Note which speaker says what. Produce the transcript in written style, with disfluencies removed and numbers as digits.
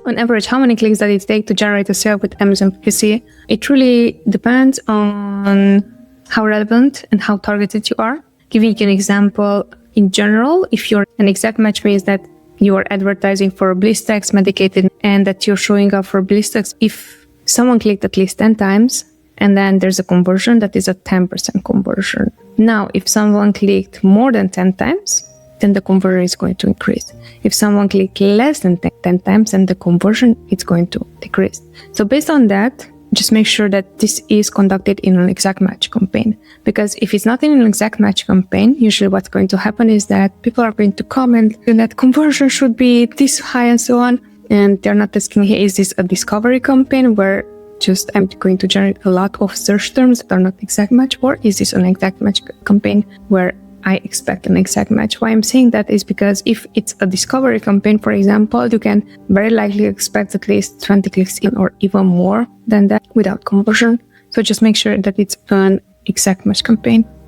Speaker 1: on average, how many clicks does it take to generate a sale with Amazon PPC? It really depends on how relevant and how targeted you are. Giving you an example, in general, if you're an exact match means that you are advertising for Blistex medicated and that you're showing up for Blistex. If someone clicked at least 10 times and then there's a conversion, that is a 10% conversion. Now, if someone clicked more than 10 times, then the conversion is going to increase. If someone clicked less than 10 times, then the conversion is going to decrease. So based on that, just make sure that this is conducted in an exact match campaign. Because if it's not in an exact match campaign, usually what's going to happen is that people are going to comment that conversion should be this high and so on. And they're not asking, hey, is this a discovery campaign where just I'm going to generate a lot of search terms that are not exact match? Or is this an exact match campaign where I expect an exact match? Why I'm saying that is because if it's a discovery campaign, for example, you can very likely expect at least 20 clicks in or even more than that without conversion. So just make sure that it's an exact match campaign.